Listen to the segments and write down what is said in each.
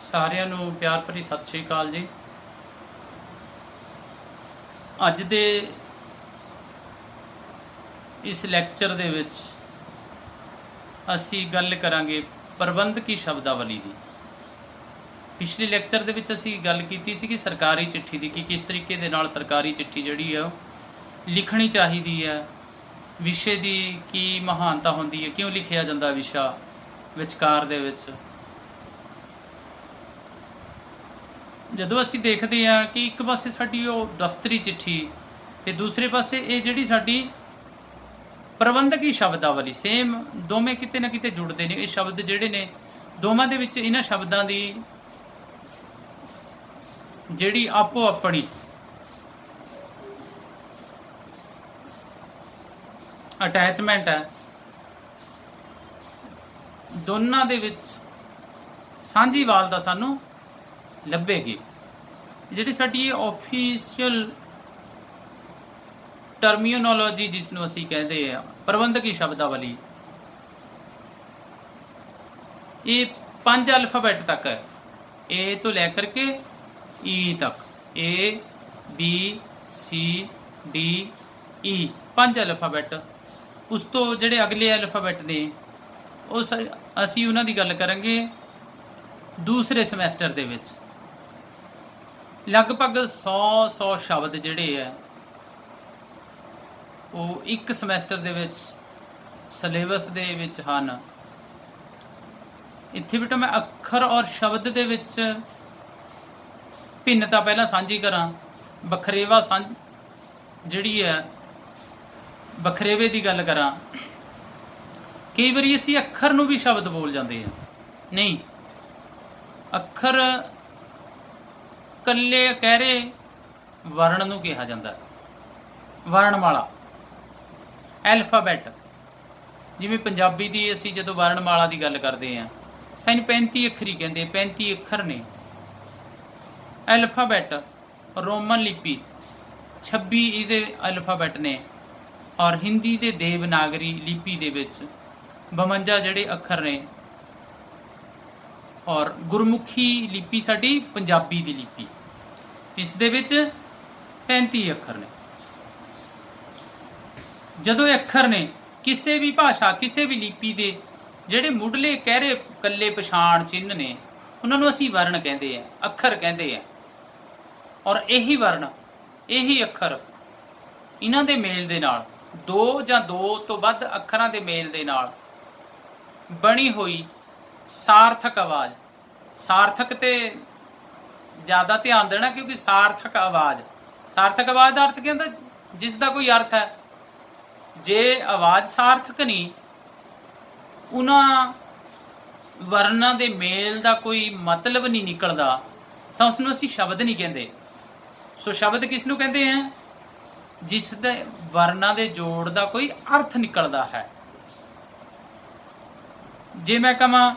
ਸਾਰਿਆਂ ਨੂੰ ਪਿਆਰ ਭਰੀ ਸਤਿ ਸ਼੍ਰੀ ਅਕਾਲ ਜੀ। ਅੱਜ ਦੇ ਇਸ ਲੈਕਚਰ ਦੇ ਵਿੱਚ ਅਸੀਂ ਗੱਲ ਕਰਾਂਗੇ ਪ੍ਰਬੰਧਕੀ ਸ਼ਬਦਾਵਲੀ ਦੀ। ਪਿਛਲੇ ਲੈਕਚਰ ਦੇ ਵਿੱਚ ਅਸੀਂ ਗੱਲ ਕੀਤੀ ਸੀ ਕਿ ਸਰਕਾਰੀ ਚਿੱਠੀ ਦੀ ਕਿ ਕਿਸ ਤਰੀਕੇ ਦੇ ਨਾਲ ਸਰਕਾਰੀ ਚਿੱਠੀ ਜਿਹੜੀ ਹੈ ਉਹ ਲਿਖਣੀ ਚਾਹੀਦੀ ਹੈ, ਵਿਸ਼ੇ ਦੀ ਕੀ ਮਹਾਨਤਾ ਹੁੰਦੀ ਹੈ, ਕਿਉਂ ਲਿਖਿਆ ਜਾਂਦਾ ਵਿਸ਼ਾ ਵਿਚਕਾਰ ਦੇ ਵਿੱਚ। ਜਦੋਂ ਅਸੀਂ ਦੇਖਦੇ ਹਾਂ ਕਿ ਇੱਕ ਪਾਸੇ ਸਾਡੀ ਉਹ ਦਫ਼ਤਰੀ ਚਿੱਠੀ ਤੇ ਦੂਸਰੇ ਪਾਸੇ ਇਹ ਜਿਹੜੀ ਸਾਡੀ ਪ੍ਰਬੰਧਕੀ ਸ਼ਬਦਾਵਲੀ, ਸੇਮ ਦੋਵੇਂ ਕਿਤੇ ਨਾ ਕਿਤੇ ਜੁੜਦੇ ਨੇ। ਇਹ ਸ਼ਬਦ ਜਿਹੜੇ ਨੇ ਦੋਵਾਂ ਦੇ ਵਿੱਚ ਇਹਨਾਂ ਸ਼ਬਦਾਂ ਦੀ ਜਿਹੜੀ ਆਪੋ ਆਪਣੀ ਅਟੈਚਮੈਂਟ ਹੈ, ਦੋਨਾਂ ਦੇ ਵਿੱਚ ਸਾਂਝੀਵਾਲਤਾ ਸਾਨੂੰ ਲੱਭੇਗੀ। ਜਿਹੜੀ ਸਾਡੀ ਇਹ ਆਫੀਸ਼ੀਅਲ ਟਰਮੀਨੋਲੋਜੀ ਜਿਸ ਨੂੰ ਅਸੀਂ ਕਹਿੰਦੇ ਆ ਪ੍ਰਬੰਧਕੀ ਸ਼ਬਦਾਵਲੀ, ਇਹ 5 ਅਲਫਾਬੈਟ ਤੱਕ ਹੈ। ਏ ਤੋਂ ਲੈ ਕਰਕੇ ਈ ਤੱਕ, A B C D E 5 alphabet. ਉਸ ਤੋਂ ਜਿਹੜੇ ਅਗਲੇ ਅਲਫਾਬੈਟ ਨੇ ਉਹ ਅਸੀਂ ਉਹਨਾਂ ਦੀ ਗੱਲ ਕਰਾਂਗੇ ਦੂਸਰੇ ਸਮੈਸਟਰ ਦੇ ਵਿੱਚ। ਲਗਭਗ 100 ਸ਼ਬਦ ਜਿਹੜੇ ਹੈ ਉਹ ਇੱਕ ਸਮੈਸਟਰ ਦੇ ਵਿੱਚ ਸਿਲੇਬਸ ਦੇ ਵਿੱਚ ਹਨ। ਇੱਥੇ ਬੇਟਾ ਮੈਂ ਅੱਖਰ ਔਰ ਸ਼ਬਦ ਦੇ ਵਿੱਚ ਭਿੰਨਤਾ ਪਹਿਲਾਂ ਸਾਂਝੀ ਕਰਾਂ। ਵੱਖਰੇਵਾ ਜਿਹੜੀ ਹੈ ਵੱਖਰੇਵੇ ਦੀ ਗੱਲ ਕਰਾਂ। ਕਈ ਵਾਰੀ ਅਸੀਂ ਅੱਖਰ ਨੂੰ ਵੀ ਸ਼ਬਦ ਬੋਲ ਜਾਂਦੇ ਹਾਂ। ਨਹੀਂ, ਅੱਖਰ ਕੱਲੇ ਕਹਿਰੇ ਵਰਣ ਨੂੰ ਕਿਹਾ ਜਾਂਦਾ। ਵਰਣਮਾਲਾ, ਐਲਫਾਬੈਟ। ਜਿਵੇਂ ਪੰਜਾਬੀ ਦੀ ਅਸੀਂ ਜਦੋਂ ਵਰਣਮਾਲਾ ਦੀ ਗੱਲ ਕਰਦੇ ਹਾਂ ਤਾਂ ਇਹਨੂੰ 35 ਅੱਖਰੀ ਕਹਿੰਦੇ। 35 ਅੱਖਰ ਨੇ। ਐਲਫਾਬੈਟ, ਰੋਮਨ ਲਿਪੀ 26 ਇਹਦੇ ਐਲਫਾਬੈਟ ਨੇ ਔਰ ਹਿੰਦੀ ਦੇ ਦੇਵਨਾਗਰੀ ਲਿਪੀ ਦੇ ਵਿੱਚ 52 ਜਿਹੜੇ ਅੱਖਰ ਨੇ ਔਰ ਗੁਰਮੁਖੀ ਲਿਪੀ ਸਾਡੀ ਪੰਜਾਬੀ ਦੀ ਲਿਪੀ, ਇਸ ਦੇ ਵਿੱਚ 35 ਅੱਖਰ ਨੇ। ਜਦੋਂ ਇਹ ਅੱਖਰ ਨੇ ਕਿਸੇ ਵੀ ਭਾਸ਼ਾ, ਕਿਸੇ ਵੀ ਲਿਪੀ ਦੇ ਜਿਹੜੇ ਮੁੱਢਲੇ ਕਹਿਰੇ ਕੱਲੇ ਪਛਾਣ ਚਿੰਨ੍ਹ ਨੇ ਉਹਨਾਂ ਨੂੰ ਅਸੀਂ ਵਰਣ ਕਹਿੰਦੇ ਆ, ਅੱਖਰ ਕਹਿੰਦੇ ਆ। ਔਰ ਇਹੀ ਵਰਣ, ਇਹੀ ਅੱਖਰ, ਇਹਨਾਂ ਦੇ ਮੇਲ ਦੇ ਨਾਲ, 2 ਜਾਂ 2 ਤੋਂ ਵੱਧ ਅੱਖਰਾਂ ਦੇ ਮੇਲ ਦੇ ਨਾਲ ਬਣੀ ਹੋਈ ਸਾਰਥਕ ਆਵਾਜ਼। ਸਾਰਥਕ ਤੇ ਜ਼ਿਆਦਾ ਧਿਆਨ ਦੇਣਾ ਕਿਉਂਕਿ ਸਾਰਥਕ ਆਵਾਜ਼, ਸਾਰਥਕ ਆਵਾਜ਼ ਦਾ ਅਰਥ ਕੀ ਹੁੰਦਾ? ਜਿਸ ਦਾ ਕੋਈ ਅਰਥ ਹੈ। ਜੇ ਆਵਾਜ਼ ਸਾਰਥਕ ਨਹੀਂ, ਉਹਨਾਂ ਵਰਨਾਂ ਦੇ ਮੇਲ ਦਾ ਕੋਈ ਮਤਲਬ ਨਹੀਂ ਨਿਕਲਦਾ, ਤਾਂ ਉਸ ਨੂੰ ਅਸੀਂ ਸ਼ਬਦ ਨਹੀਂ ਕਹਿੰਦੇ। ਸੋ ਸ਼ਬਦ ਕਿਸ ਨੂੰ ਕਹਿੰਦੇ ਆ? ਜਿਸ ਦੇ ਵਰਨਾਂ ਦੇ ਜੋੜ ਦਾ ਕੋਈ ਅਰਥ ਨਿਕਲਦਾ ਹੈ। ਜੇ ਮੈਂ ਕਹਾਂ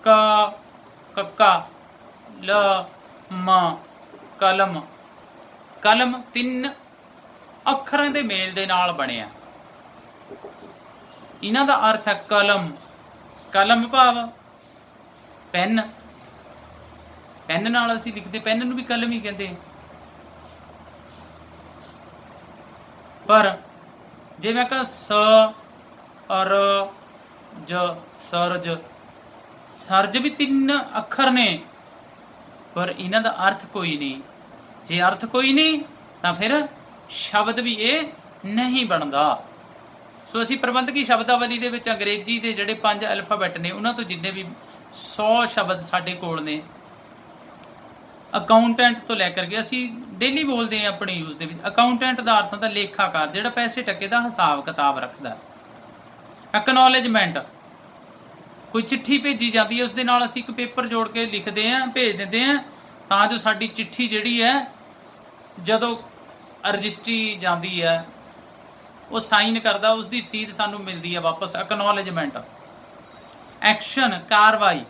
ਕ, ਕੱਕਾ, ਲ, ਮ, ਕਲਮ। ਕਲਮ 3 ਅੱਖਰਾਂ ਦੇ ਮੇਲ ਦੇ ਨਾਲ ਬਣਿਆ। ਇਹਨਾਂ ਦਾ ਅਰਥ ਹੈ ਕਲਮ। ਕਲਮ ਭਾਵ ਪੈਨ। ਪੈਨ ਨਾਲ ਅਸੀਂ ਲਿਖਦੇ, ਪੈਨ ਨੂੰ ਵੀ ਕਲਮ ਹੀ ਕਹਿੰਦੇ। ਪਰ ਜੇ ਮੈਂ ਕਹਾਂ ਸ ਔਰ ਜ, ਸਰਜ। ਸਰਜ ਵੀ 3 ਅੱਖਰ ਨੇ ਪਰ ਇਹਨਾਂ ਦਾ ਅਰਥ ਕੋਈ ਨਹੀਂ। ਜੇ ਅਰਥ ਕੋਈ ਨਹੀਂ ਤਾਂ ਫਿਰ ਸ਼ਬਦ ਵੀ ਇਹ ਨਹੀਂ ਬਣਦਾ। ਸੋ ਅਸੀਂ ਪ੍ਰਬੰਧਕੀ ਸ਼ਬਦਾਵਲੀ ਦੇ ਵਿੱਚ ਅੰਗਰੇਜ਼ੀ ਦੇ ਜਿਹੜੇ 5 ਅਲਫਾਬੈਟ ਨੇ ਉਹਨਾਂ ਤੋਂ ਜਿੰਨੇ ਵੀ 100 ਸ਼ਬਦ ਸਾਡੇ ਕੋਲ ਨੇ, ਅਕਾਊਂਟੈਂਟ ਤੋਂ ਲੈ ਕਰਕੇ ਅਸੀਂ ਡੇਲੀ ਬੋਲਦੇ ਹਾਂ ਆਪਣੇ ਯੂਜ਼ ਦੇ ਵਿੱਚ। ਅਕਾਊਂਟੈਂਟ ਦਾ ਅਰਥ ਹੁੰਦਾ ਲੇਖਾਕਾਰ, ਜਿਹੜਾ ਪੈਸੇ ਟਕੇ ਦਾ ਹਿਸਾਬ ਕਿਤਾਬ ਰੱਖਦਾ। ਐਕਨੋਲੇਜਮੈਂਟ, ਕੋਈ ਚਿੱਠੀ ਭੇਜੀ ਜਾਂਦੀ ਹੈ ਉਸ ਦੇ ਨਾਲ ਅਸੀਂ ਇੱਕ ਪੇਪਰ ਜੋੜ ਕੇ ਲਿਖਦੇ ਹਾਂ, ਭੇਜ ਦਿੰਦੇ ਹਾਂ, ਤਾਂ ਜੋ ਸਾਡੀ ਚਿੱਠੀ ਜਿਹੜੀ ਹੈ ਜਦੋਂ ਰਜਿਸਟਰੀ ਜਾਂਦੀ ਹੈ ਉਹ ਸਾਈਨ ਕਰਦਾ, ਉਸ ਦੀ ਰਸੀਦ ਸਾਨੂੰ ਮਿਲਦੀ ਹੈ ਵਾਪਸ। ਐਕਨੋਲੇਜਮੈਂਟ। ਐਕਸ਼ਨ, ਕਾਰਵਾਈ।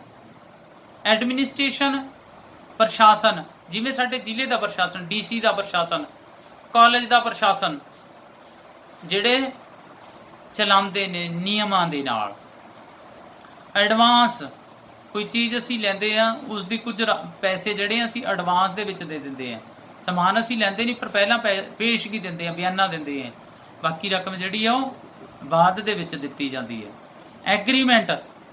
ਐਡਮਿਨਿਸਟ੍ਰੇਸ਼ਨ, ਪ੍ਰਸ਼ਾਸਨ। ਜਿਵੇਂ ਸਾਡੇ ਜ਼ਿਲ੍ਹੇ ਦਾ ਪ੍ਰਸ਼ਾਸਨ, DC ਦਾ ਪ੍ਰਸ਼ਾਸਨ, ਕਾਲਜ ਦਾ ਪ੍ਰਸ਼ਾਸਨ, ਜਿਹੜੇ ਚਲਾਉਂਦੇ ਨੇ ਨਿਯਮਾਂ ਦੇ ਨਾਲ। ਐਡਵਾਂਸ, ਕੋਈ ਚੀਜ਼ ਅਸੀਂ ਲੈਂਦੇ ਆ, ਉਸ ਦੀ ਕੁਝ ਪੈਸੇ ਜਿਹੜੇ ਅਸੀਂ ਐਡਵਾਂਸ ਦੇ ਵਿੱਚ ਦੇ ਦਿੰਦੇ ਆ। ਸਮਾਨ ਅਸੀਂ ਲੈਂਦੇ ਨਹੀਂ, ਪਰ ਪਹਿਲਾਂ ਪੇਸ਼ਗੀ ਦਿੰਦੇ ਆ, ਬਿਆਨਾ ਦਿੰਦੇ ਆ। ਬਾਕੀ ਰਕਮ ਜਿਹੜੀ ਆ ਉਹ ਬਾਅਦ ਦੇ ਵਿੱਚ ਦਿੱਤੀ ਜਾਂਦੀ ਹੈ। ਐਗਰੀਮੈਂਟ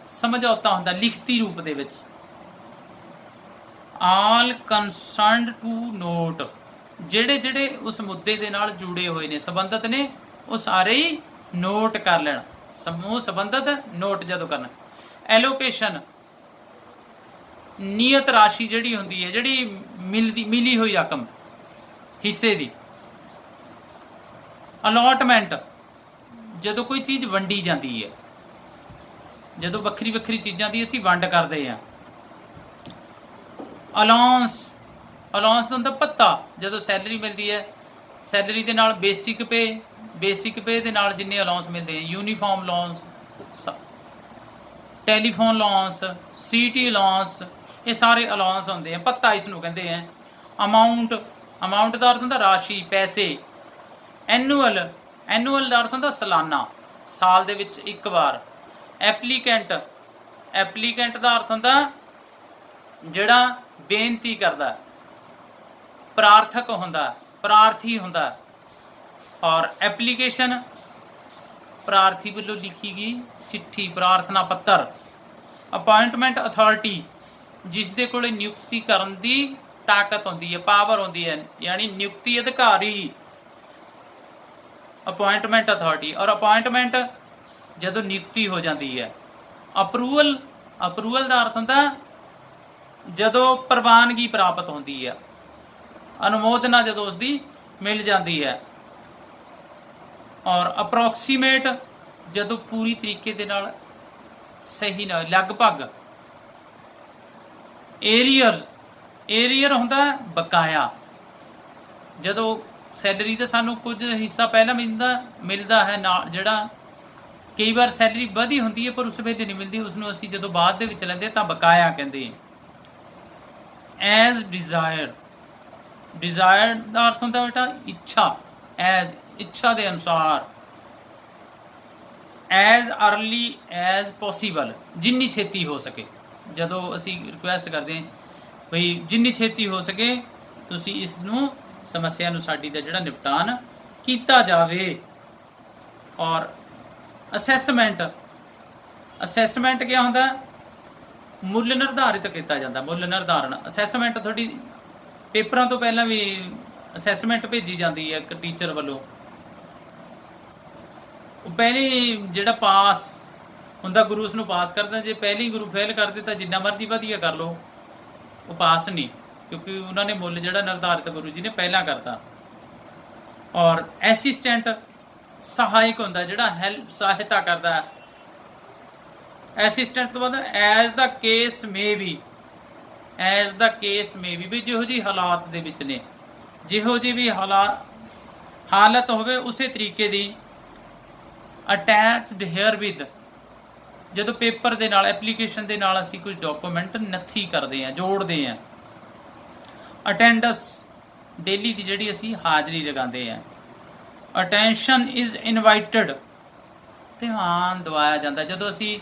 ਸਮਝੌਤਾ ਹੁੰਦਾ ਲਿਖਤੀ ਰੂਪ ਦੇ ਵਿੱਚ। ਆਲ ਕੰਸਰਨਡ ਟੂ ਨੋਟ, ਜਿਹੜੇ ਜਿਹੜੇ ਉਸ ਮੁੱਦੇ ਦੇ ਨਾਲ ਜੁੜੇ ਹੋਏ ਨੇ, ਸੰਬੰਧਿਤ ਨੇ, ਉਹ ਸਾਰੇ ਹੀ ਨੋਟ ਕਰ ਲੈਣ। ਸਮੂਹ ਸੰਬੰਧਿਤ ਨੋਟ ਜਦੋਂ ਕਰਨਾ। ਐਲੋਕੇਸ਼ਨ ਨਿਯਤ ਰਾਸ਼ੀ ਜਿਹੜੀ ਹੁੰਦੀ ਹੈ, ਜਿਹੜੀ ਮਿਲੀ ਹੋਈ ਰਕਮ ਹਿੱਸੇ ਦੀ। ਅਲੋਟਮੈਂਟ ਜਦੋਂ ਕੋਈ ਚੀਜ਼ ਵੰਡੀ ਜਾਂਦੀ ਹੈ, ਜਦੋਂ ਵੱਖਰੀ ਵੱਖਰੀ ਚੀਜ਼ਾਂ ਦੀ ਅਸੀਂ ਵੰਡ ਕਰਦੇ ਹਾਂ। ਅਲਾਉਂਸ ਦਾ ਹੁੰਦਾ ਭੱਤਾ, ਜਦੋਂ ਸੈਲਰੀ ਮਿਲਦੀ ਹੈ, ਸੈਲਰੀ ਦੇ ਨਾਲ ਬੇਸਿਕ ਪੇ ਦੇ ਨਾਲ ਜਿੰਨੇ ਅਲਾਉਂਸ ਮਿਲਦੇ ਆ, ਯੂਨੀਫਾਰਮ ਅਲਾਉਂਸ, ਟੈਲੀਫੋਨ ਅਲਾਉਂਸ, ਸੀਟੀ ਅਲਾਉਂਸ, ਇਹ ਸਾਰੇ ਅਲਾਉਂਸ ਹੁੰਦੇ ਆ। ਭੱਤਾ ਇਸ ਨੂੰ ਕਹਿੰਦੇ ਆ। ਅਮਾਊਂਟ ਦਾ ਅਰਥ ਹੁੰਦਾ ਰਾਸ਼ੀ, ਪੈਸੇ। ਐਨੂਅਲ ਦਾ ਅਰਥ ਹੁੰਦਾ ਸਾਲਾਨਾ, ਸਾਲ ਦੇ ਵਿੱਚ ਇੱਕ ਵਾਰ। ਐਪਲੀਕੈਂਟ ਦਾ ਅਰਥ ਹੁੰਦਾ ਜਿਹੜਾ ਬੇਨਤੀ ਕਰਦਾ। ਪ੍ਰਾਰਥਕ ਹੁੰਦਾ, ਪ੍ਰਾਰਥੀ ਹੁੰਦਾ। ਔਰ ਐਪਲੀਕੇਸ਼ਨ ਪ੍ਰਾਰਥੀ ਵੱਲੋਂ ਲਿਖੀ ਗਈ ਚਿੱਠੀ, ਪ੍ਰਾਰਥਨਾ ਪੱਤਰ। ਅਪਾਇੰਟਮੈਂਟ ਅਥਾਰਟੀ, ਜਿਸ ਦੇ ਕੋਲੇ ਨਿਯੁਕਤੀ ਕਰਨ ਦੀ ਤਾਕਤ ਹੁੰਦੀ ਹੈ, ਪਾਵਰ ਹੁੰਦੀ ਹੈ, ਯਾਨੀ ਨਿਯੁਕਤੀ ਅਧਿਕਾਰੀ। Appointment authority. ਔਰ ਅਪਾਇੰਟਮੈਂਟ ਜਦੋਂ ਨਿਯੁਕਤੀ ਹੋ ਜਾਂਦੀ ਹੈ। ਅਪਰੂਵਲ ਦਾ ਅਰਥ ਹੁੰਦਾ ਜਦੋਂ ਪ੍ਰਵਾਨਗੀ ਪ੍ਰਾਪਤ ਹੁੰਦੀ ਹੈ, ਅਨੁਮੋਦਨਾ ਜਦੋਂ ਉਸ ਦੀ ਮਿਲ ਜਾਂਦੀ ਹੈ। ਔਰ ਅਪਰੋਕਸੀਮੇਟ ਜਦੋਂ ਪੂਰੀ ਤਰੀਕੇ ਦੇ ਨਾਲ ਸਹੀ ਨਾ, ਲਗਭਗ। ਏਰੀਅਰ ਹੁੰਦਾ ਬਕਾਇਆ, ਜਦੋਂ ਸੈਲਰੀ ਦਾ ਸਾਨੂੰ ਕੁਝ ਹਿੱਸਾ ਪਹਿਲਾਂ ਮਿਲਦਾ ਹੈ ਨਾਲ, ਜਿਹੜਾ ਕਈ ਵਾਰ ਸੈਲਰੀ ਵਧੀ ਹੁੰਦੀ ਹੈ ਪਰ ਉਸ ਵੇਲੇ ਨਹੀਂ ਮਿਲਦੀ, ਉਸ ਨੂੰ ਅਸੀਂ ਜਦੋਂ ਬਾਅਦ ਦੇ ਵਿੱਚ ਲੈਂਦੇ ਤਾਂ ਬਕਾਇਆ ਕਹਿੰਦੇ। ਐਜ਼ ਡਿਜ਼ਾਇਰ ਦਾ ਅਰਥ ਹੁੰਦਾ ਬੇਟਾ ਇੱਛਾ, ਐਜ਼ ਇੱਛਾ ਦੇ ਅਨੁਸਾਰ। ਐਜ਼ ਅਰਲੀ ਐਜ਼ ਪੋਸੀਬਲ, ਜਿੰਨੀ ਛੇਤੀ ਹੋ ਸਕੇ। ਜਦੋਂ ਅਸੀਂ ਰਿਕੁਐਸਟ ਕਰਦੇ ਹਾਂ ਬਈ ਜਿੰਨੀ ਛੇਤੀ ਹੋ ਸਕੇ ਤੁਸੀਂ ਇਸ ਨੂੰ, ਸਮੱਸਿਆ ਨੂੰ ਸਾਡੀ ਦਾ ਜਿਹੜਾ ਨਿਪਟਾਨ ਕੀਤਾ ਜਾਵੇ। ਔਰ ਅਸੈਸਮੈਂਟ ਕੀ ਹੁੰਦਾ? ਮੁੱਲ ਨਿਰਧਾਰਿਤ ਕੀਤਾ ਜਾਂਦਾ, ਮੁੱਲ ਨਿਰਧਾਰਨ। ਅਸੈਸਮੈਂਟ ਤੁਹਾਡੀ ਪੇਪਰਾਂ ਤੋਂ ਪਹਿਲਾਂ ਵੀ ਅਸੈਸਮੈਂਟ ਭੇਜੀ ਜਾਂਦੀ ਹੈ ਇੱਕ ਟੀਚਰ ਵੱਲੋਂ। ਉਹ ਪਹਿਲੀ ਜਿਹੜਾ ਪਾਸ ਹੁੰਦਾ ਗੁਰੂ ਉਸ ਨੂੰ ਪਾਸ ਕਰਦਾ, ਜੇ ਪਹਿਲੀ ਗੁਰੂ ਫੇਲ ਕਰ ਦਿੱਤਾ ਜਿੰਨਾ ਮਰਜ਼ੀ ਵਧੀਆ ਕਰ ਲਓ, ਉਹ ਪਾਸ ਨਹੀਂ, ਕਿਉਂਕਿ ਉਹਨਾਂ ਨੇ ਮੁੱਲ ਜਿਹੜਾ ਨਿਰਧਾਰਿਤ ਗੁਰੂ ਜੀ ਨੇ ਪਹਿਲਾਂ ਕਰਤਾ। ਔਰ ਐਸਿਸਟੈਂਟ ਸਹਾਇਕ ਹੁੰਦਾ, ਜਿਹੜਾ ਸਹਾਇਤਾ ਕਰਦਾ। ਐਸਿਸਟੈਂਟ ਤੋਂ ਬਾਅਦ as the case may be ਵੀ ਜਿਹੋ ਜਿਹੀ ਹਾਲਾਤ ਦੇ ਵਿੱਚ ਨੇ, ਜਿਹੋ ਜਿਹੀ ਵੀ ਹਾਲਤ ਹੋਵੇ ਉਸੇ ਤਰੀਕੇ ਦੀ। ਅਟੈਚਡ ਹੇਅਰ ਵਿਦ, ਜਦੋਂ ਪੇਪਰ ਦੇ ਨਾਲ, ਐਪਲੀਕੇਸ਼ਨ ਦੇ ਨਾਲ ਅਸੀਂ ਕੁਝ ਡਾਕੂਮੈਂਟ ਨੱਥੀ ਕਰਦੇ ਹਾਂ, ਜੋੜਦੇ ਹਾਂ। ਅਟੈਂਡੈਂਸ, ਡੇਲੀ ਦੀ ਜਿਹੜੀ ਅਸੀਂ ਹਾਜ਼ਰੀ ਲਗਾਉਂਦੇ ਹਾਂ। ਅਟੈਂਸ਼ਨ ਇਜ਼ ਇਨਵਾਈਟਡ, ਧਿਆਨ ਦਿਵਾਇਆ ਜਾਂਦਾ ਜਦੋਂ ਅਸੀਂ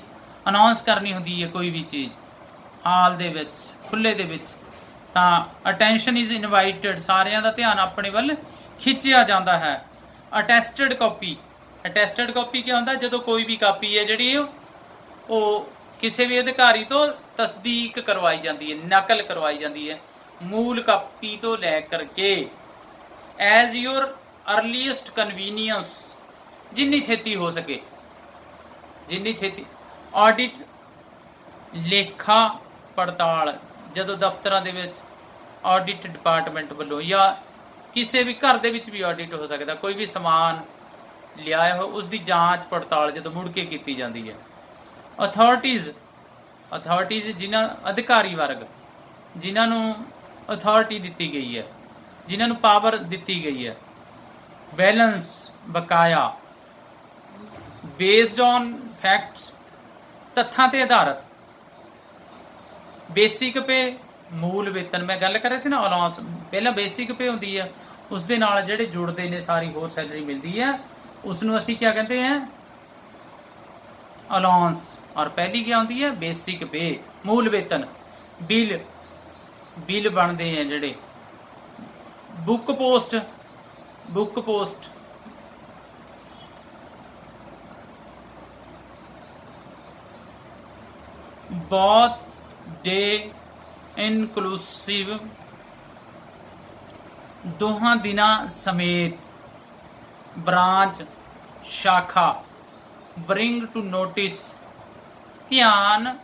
ਅਨਾਉਂਸ ਕਰਨੀ ਹੁੰਦੀ ਹੈ ਕੋਈ ਵੀ ਚੀਜ਼ ਹਾਲ ਦੇ ਵਿੱਚ, ਖੁੱਲੇ ਦੇ ਵਿੱਚ, ਤਾਂ ਅਟੈਂਸ਼ਨ ਇਜ਼ ਇਨਵਾਈਟਡ, ਸਾਰਿਆਂ ਦਾ ਧਿਆਨ ਆਪਣੇ ਵੱਲ ਖਿੱਚਿਆ ਜਾਂਦਾ ਹੈ। ਅਟੈਸਟਡ ਕਾਪੀ ਕੀ ਹੁੰਦਾ? ਜਦੋਂ ਕੋਈ ਵੀ ਕਾਪੀ ਹੈ ਜਿਹੜੀ ਉਹ ਕਿਸੇ ਵੀ ਅਧਿਕਾਰੀ ਤੋਂ ਤਸਦੀਕ ਕਰਵਾਈ ਜਾਂਦੀ ਹੈ, ਨਕਲ ਕਰਵਾਈ ਜਾਂਦੀ ਹੈ ਮੂਲ ਕਾਪੀ ਤੋਂ ਲੈ ਕਰਕੇ। ਐਜ਼ ਯੂਰ ਅਰਲੀਐਸਟ ਕਨਵੀਨੀਅੰਸ, ਜਿੰਨੀ ਛੇਤੀ ਹੋ ਸਕੇ, ਜਿੰਨੀ ਛੇਤੀ। ਆਡਿਟ, ਲੇਖਾ ਪੜਤਾਲ, ਜਦੋਂ ਦਫ਼ਤਰਾਂ ਦੇ ਵਿੱਚ ਆਡਿਟ ਡਿਪਾਰਟਮੈਂਟ ਵੱਲੋਂ, ਜਾਂ ਕਿਸੇ ਵੀ ਘਰ ਦੇ ਵਿੱਚ ਵੀ ਆਡਿਟ ਹੋ ਸਕਦਾ, ਕੋਈ ਵੀ ਸਮਾਨ ਲਿਆਇਆ ਹੋ ਉਸ ਦੀ ਜਾਂਚ ਪੜਤਾਲ ਜਦੋਂ ਮੁੜ ਕੇ ਕੀਤੀ ਜਾਂਦੀ ਹੈ। ਅਥਾਰਟੀਜ਼ ਜਿਨ੍ਹਾਂ ਅਧਿਕਾਰੀ ਵਰਗ, ਜਿਨ੍ਹਾਂ ਨੂੰ ਅਥਾਰਟੀ ਦਿੱਤੀ ਗਈ ਹੈ, ਜਿਨ੍ਹਾਂ ਨੂੰ ਪਾਵਰ ਦਿੱਤੀ ਗਈ ਹੈ। ਬੈਲੈਂਸ, ਬਕਾਇਆ। ਬੇਸਡ ਔਨ ਫੈਕਟਸ, ਤੱਥਾਂ ਤੇ ਆਧਾਰਿਤ। ਬੇਸਿਕ ਪੇ, ਮੂਲ ਵੇਤਨ, ਮੈਂ ਗੱਲ ਕਰ ਰਿਹਾ ਸੀ ਨਾ ਅਲਾਉਂਸ, ਪਹਿਲਾਂ ਬੇਸਿਕ ਪੇ ਹੁੰਦੀ ਹੈ, ਉਸ ਦੇ ਨਾਲ ਜਿਹੜੇ ਜੁੜਦੇ ਨੇ ਸਾਰੀ ਹੋਰ ਸੈਲਰੀ ਮਿਲਦੀ ਹੈ, ਉਸ ਨੂੰ ਅਸੀਂ ਕੀ ਕਹਿੰਦੇ ਹਾਂ? ਅਲਾਉਂਸ। ਔਰ ਪਹਿਲੀ ਕੀ ਹੁੰਦੀ ਹੈ? ਬੇਸਿਕ ਪੇ। मूल वेतन, बिल बिल बनते हैं ਜਿਹੜੇ, बुक पोस्ट बहुत डे इनकलूसिव दोहां दिनां समेत, ब्रांच शाखा, ब्रिंग टू नोटिस ध्यान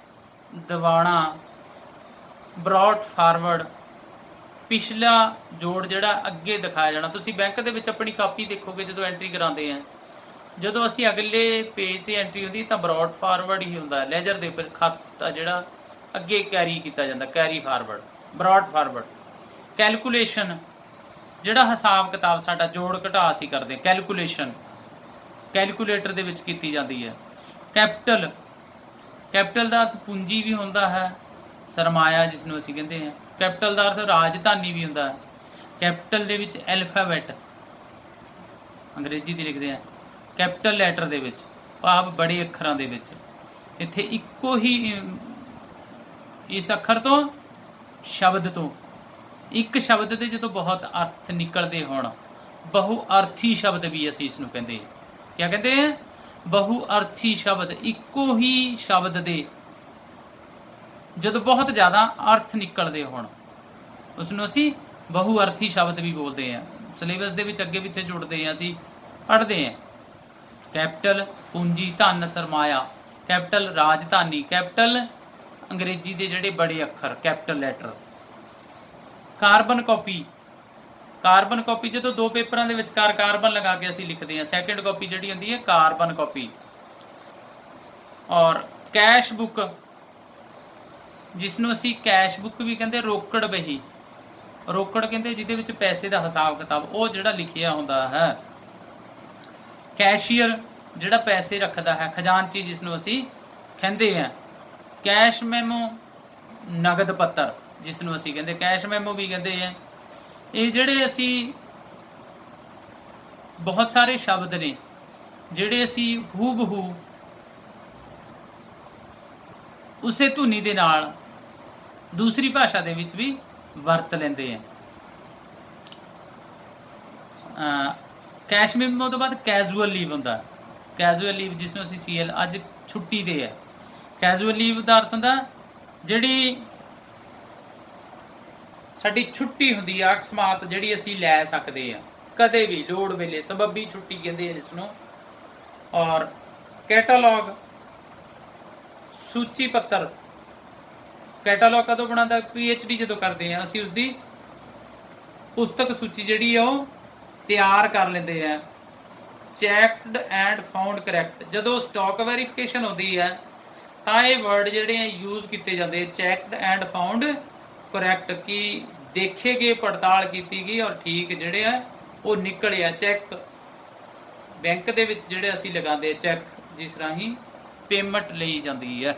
दिवाना, ब्रॉड फॉरवर्ड पिछला जोड़ ਜਿਹੜਾ ਅੱਗੇ ਦਿਖਾਇਆ ਜਾਣਾ। ਤੁਸੀਂ ਬੈਂਕ ਦੇ ਵਿੱਚ ਆਪਣੀ ਕਾਪੀ ਦੇਖੋਗੇ ਜਦੋਂ ਐਂਟਰੀ ਕਰਾਉਂਦੇ ਆ, ਜਦੋਂ ਅਸੀਂ ਅਗਲੇ ਪੇਜ ਤੇ ਐਂਟਰੀ ਹੁੰਦੀ ਤਾਂ ਬਰੌਡ ਫਾਰਵਰਡ ਹੀ ਹੁੰਦਾ, ਲੈਜਰ ਦੇ ਉੱਪਰ ਖਾਤਾ ਜਿਹੜਾ ਅੱਗੇ ਕੈਰੀ ਕੀਤਾ ਜਾਂਦਾ, carry forward, broad forward. Calculation ਜਿਹੜਾ ਹਿਸਾਬ ਕਿਤਾਬ ਸਾਡਾ ਜੋੜ ਘਟਾ ਅਸੀਂ ਕਰਦੇ, ਕੈਲਕੂਲੇਸ਼ਨ ਕੈਲਕੂਲੇਟਰ ਦੇ ਵਿੱਚ ਕੀਤੀ ਜਾਂਦੀ ਹੈ। ਕੈਪੀਟਲ, ਕੈਪੀਟਲ ਦਾ ਅਰਥ ਪੂੰਜੀ ਵੀ ਹੁੰਦਾ ਹੈ, ਸਰਮਾਇਆ ਜਿਸ ਨੂੰ ਅਸੀਂ ਕਹਿੰਦੇ ਹਾਂ। ਕੈਪੀਟਲ ਦਾ ਅਰਥ ਰਾਜਧਾਨੀ ਵੀ ਹੁੰਦਾ ਹੈ। ਕੈਪੀਟਲ ਦੇ ਵਿੱਚ ਐਲਫਾਬੈਟ ਅੰਗਰੇਜ਼ੀ ਦੀ ਲਿਖਦੇ ਆ, ਕੈਪੀਟਲ ਲੈਟਰ ਦੇ ਵਿੱਚ ਭਾਵ ਬੜੇ ਅੱਖਰਾਂ ਦੇ ਵਿੱਚ। ਇੱਥੇ ਇੱਕੋ ਹੀ ਇਸ ਅੱਖਰ ਤੋਂ, ਸ਼ਬਦ ਤੋਂ, ਇੱਕ ਸ਼ਬਦ ਦੇ ਜਦੋਂ ਬਹੁਤ ਅਰਥ ਨਿਕਲਦੇ ਹੋਣ, ਬਹੁ ਅਰਥੀ ਸ਼ਬਦ ਵੀ ਅਸੀਂ ਇਸ ਨੂੰ ਕਹਿੰਦੇ। ਕੀ ਕਹਿੰਦੇ ਆ? ਬਹੁ ਅਰਥੀ ਸ਼ਬਦ। ਇੱਕੋ ਹੀ ਸ਼ਬਦ ਦੇ ਜਦੋਂ ਬਹੁਤ ਜ਼ਿਆਦਾ ਅਰਥ ਨਿਕਲਦੇ ਹੋਣ ਉਸ ਨੂੰ ਅਸੀਂ ਬਹੁ ਅਰਥੀ ਸ਼ਬਦ ਵੀ ਬੋਲਦੇ ਹਾਂ। ਸਿਲੇਬਸ ਦੇ ਵਿੱਚ ਅੱਗੇ ਪਿੱਛੇ ਜੁੜਦੇ ਹਾਂ, ਅਸੀਂ ਪੜ੍ਹਦੇ ਹਾਂ। ਕੈਪੀਟਲ ਪੂੰਜੀ, ਧਨ, ਸਰਮਾਇਆ। ਕੈਪੀਟਲ ਰਾਜਧਾਨੀ, ਕੈਪੀਟਲ ਅੰਗਰੇਜ਼ੀ ਦੇ ਜਿਹੜੇ ਬੜੇ ਅੱਖਰ, capital letter. Carbon copy, carbon copy ਜਦੋਂ ਦੋ ਪੇਪਰਾਂ ਦੇ ਵਿਚਕਾਰ ਕਾਰਬਨ ਲਗਾ ਕੇ ਅਸੀਂ ਲਿਖਦੇ ਹਾਂ। ਸੈਕਿੰਡ ਕਾਪੀ ਜਿਹੜੀ ਹੁੰਦੀ ਹੈ ਕਾਰਬਨ ਕਾਪੀ। ਔਰ ਕੈਸ਼ ਬੁੱਕ ਜਿਸ ਨੂੰ ਅਸੀਂ ਕੈਸ਼ ਬੁੱਕ ਵੀ ਕਹਿੰਦੇ, ਰੋਕੜ ਬਹੀ, ਰੋਕੜ ਕਹਿੰਦੇ ਜਿਹਦੇ ਵਿੱਚ ਪੈਸੇ ਦਾ ਹਿਸਾਬ ਕਿਤਾਬ ਉਹ ਜਿਹੜਾ ਲਿਖਿਆ ਹੁੰਦਾ ਹੈ। ਕੈਸ਼ੀਅਰ ਜਿਹੜਾ ਪੈਸੇ ਰੱਖਦਾ ਹੈ, ਖਜ਼ਾਨਚੀ ਜਿਸ ਨੂੰ ਅਸੀਂ ਕਹਿੰਦੇ ਹਾਂ। ਕੈਸ਼ ਮੈਮੋ ਨਗਦ ਪੱਤਰ ਜਿਸ ਨੂੰ ਅਸੀਂ ਕਹਿੰਦੇ, ਕੈਸ਼ ਮੈਮੋ ਵੀ ਕਹਿੰਦੇ ਆ। ਇਹ ਜਿਹੜੇ ਅਸੀਂ ਬਹੁਤ ਸਾਰੇ ਸ਼ਬਦ ਨੇ ਜਿਹੜੇ ਅਸੀਂ ਹੂਬਹੂ ਉਸੇ ਧੁਨੀ ਦੇ ਨਾਲ ਦੂਸਰੀ ਭਾਸ਼ਾ ਦੇ ਵਿੱਚ ਵੀ ਵਰਤ ਲੈਂਦੇ ਆ। ਕੈਸ਼ ਮੈਮੋ ਤੋਂ ਬਾਅਦ ਕੈਜੂਅਲ ਲੀਵ ਹੁੰਦਾ। ਕੈਜੂਅਲ ਲੀਵ ਜਿਸ ਨੂੰ ਅਸੀਂ ਸੀਐਲ, ਅੱਜ ਛੁੱਟੀ ਦੇ ਹੈ। ਕੈਜੂਅਲ ਲੀਵ ਦਾ ਅਰਥ ਹੁੰਦਾ ਜਿਹੜੀ ਸਾਡੀ ਛੁੱਟੀ ਹੁੰਦੀ ਆ, ਅਕਸਮਾਤ ਜਿਹੜੀ ਅਸੀਂ ਲੈ ਸਕਦੇ ਆ ਕਦੇ ਵੀ, ਲੋੜ ਵੇਲੇ, ਸਬੱਬੀ ਛੁੱਟੀ ਕਹਿੰਦੇ ਆ ਜਿਸ ਨੂੰ। ਔਰ ਕੈਟਾਲੌਗ ਸੂਚੀ ਪੱਤਰ। ਕੈਟਾਲੌਗ ਕਦੋਂ ਬਣਾਉਂਦਾ? PhD ਜਦੋਂ ਕਰਦੇ ਆ ਅਸੀਂ ਉਸਦੀ ਪੁਸਤਕ ਸੂਚੀ ਜਿਹੜੀ ਆ ਉਹ ਤਿਆਰ ਕਰ ਲੈਂਦੇ ਆ। ਚੈਕਡ ਐਂਡ ਫਾਊਂਡ ਕਰੈਕਟ, ਜਦੋਂ ਸਟਾਕ ਵੈਰੀਫਿਕੇਸ਼ਨ ਹੁੰਦੀ ਹੈ ਤਾਂ ਇਹ ਵਰਡ ਜਿਹੜੇ ਆ ਯੂਜ਼ ਕੀਤੇ ਜਾਂਦੇ, ਚੈਕਡ ਐਂਡ ਫਾਊਂਡ ਕਰੈਕਟ, ਕਿ ਦੇਖੇ ਗਏ, ਪੜਤਾਲ ਕੀਤੀ ਗਈ ਔਰ ਠੀਕ ਜਿਹੜੇ ਆ ਉਹ ਨਿਕਲਿਆ। ਚੈੱਕ ਬੈਂਕ ਦੇ ਵਿੱਚ ਜਿਹੜੇ ਅਸੀਂ ਲਗਾਉਂਦੇ ਚੈੱਕ, ਜਿਸ ਰਾਹੀਂ ਪੇਮੈਂਟ ਲਈ ਜਾਂਦੀ ਹੈ।